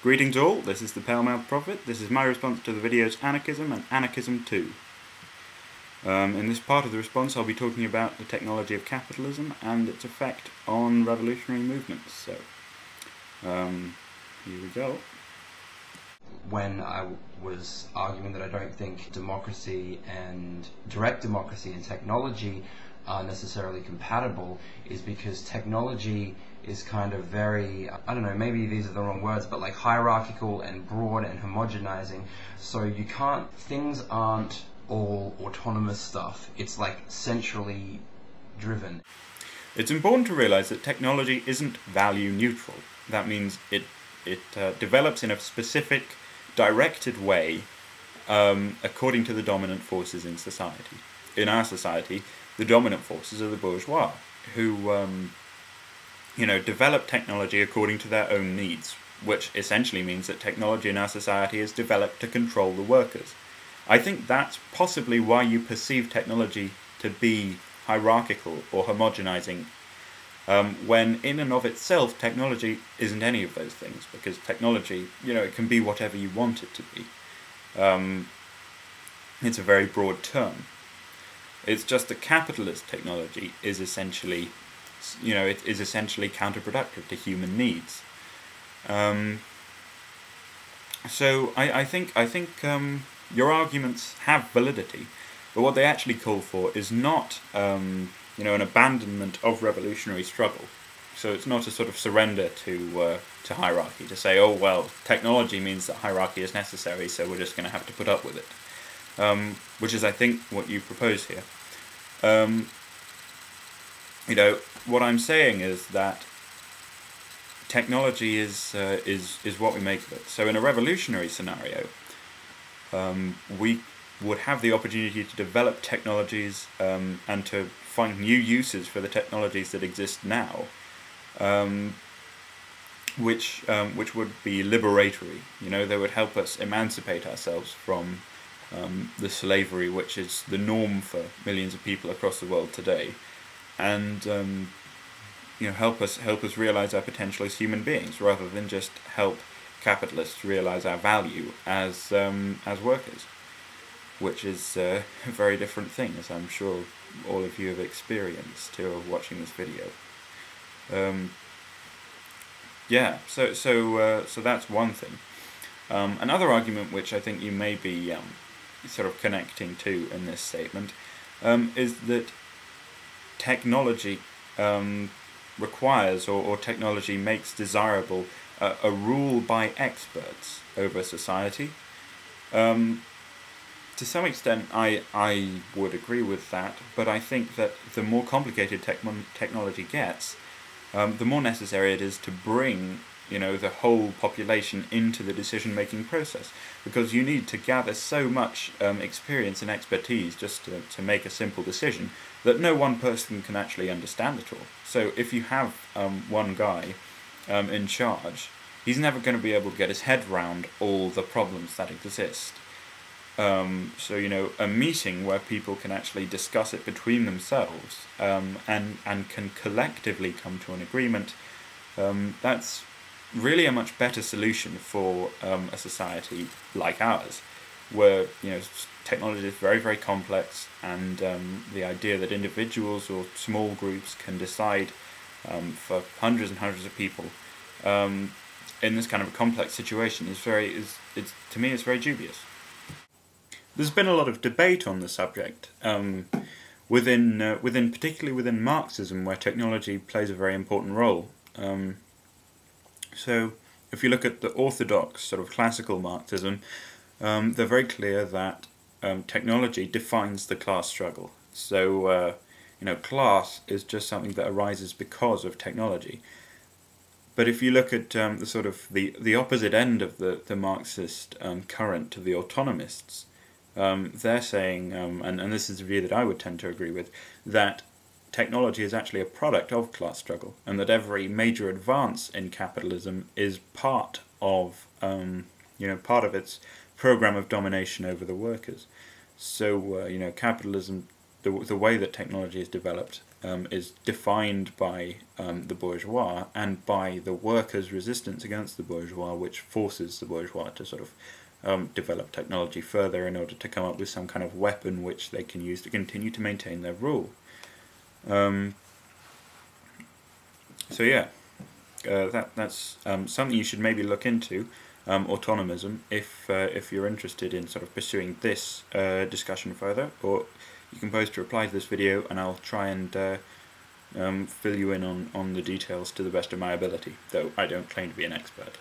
Greetings all, this is the Pale-Mouthed Prophet. This is my response to the videos Anarchism and Anarchism 2. In this part of the response I'll be talking about the technology of capitalism and its effect on revolutionary movements. So, here we go. When I was arguing that I don't think democracy and direct democracy and technology are necessarily compatible is because technology is kind of very, I don't know, maybe these are the wrong words, but like hierarchical and broad and homogenizing. So you can't, things aren't all autonomous stuff. It's like centrally driven. It's important to realize that technology isn't value neutral. That means it develops in a specific, directed way according to the dominant forces in society. In our society, the dominant forces are the bourgeois, who develop technology according to their own needs, which essentially means that technology in our society is developed to control the workers. I think that's possibly why you perceive technology to be hierarchical or homogenizing, when in and of itself technology isn't any of those things, because technology, it can be whatever you want it to be. It's a very broad term. It's just that capitalist technology is essentially, it is essentially counterproductive to human needs. So I think your arguments have validity, but what they actually call for is not an abandonment of revolutionary struggle. So it's not a sort of surrender to hierarchy, to say, oh well, technology means that hierarchy is necessary, so we're just going to have to put up with it, which is, I think, what you propose here. What I'm saying is that technology is what we make of it. So in a revolutionary scenario, we would have the opportunity to develop technologies and to find new uses for the technologies that exist now, which would be liberatory. They would help us emancipate ourselves from the slavery which is the norm for millions of people across the world today, and help us realize our potential as human beings, rather than just help capitalists realize our value as workers, which is a very different thing, as I'm sure all of you have experienced who are watching this video. So that's one thing. Another argument which I think you may be sort of connecting to in this statement is that technology requires, or technology makes desirable, a rule by experts over society. To some extent I would agree with that, but I think that the more complicated technology gets, the more necessary it is to bring the whole population into the decision-making process, because you need to gather so much experience and expertise just to make a simple decision that no one person can actually understand at all. So if you have one guy in charge, he's never going to be able to get his head round all the problems that exist. So a meeting where people can actually discuss it between themselves and can collectively come to an agreement, that's really a much better solution for a society like ours, where technology is very, very complex, and the idea that individuals or small groups can decide for hundreds and hundreds of people in this kind of a complex situation to me it's very dubious. There's been a lot of debate on the subject particularly within Marxism, where technology plays a very important role. So if you look at the orthodox sort of classical Marxism, they're very clear that technology defines the class struggle. So class is just something that arises because of technology. But if you look at the opposite end of the Marxist current, to the autonomists, they're saying, and this is a view that I would tend to agree with, that technology is actually a product of class struggle, and that every major advance in capitalism is part of its program of domination over the workers. So capitalism, the way that technology is developed, is defined by the bourgeois and by the workers' resistance against the bourgeois, which forces the bourgeois to sort of develop technology further in order to come up with some kind of weapon which they can use to continue to maintain their rule. So yeah, that's something you should maybe look into, autonomism, if you're interested in sort of pursuing this discussion further, or you can post a reply to this video and I'll try and fill you in on the details to the best of my ability, though I don't claim to be an expert.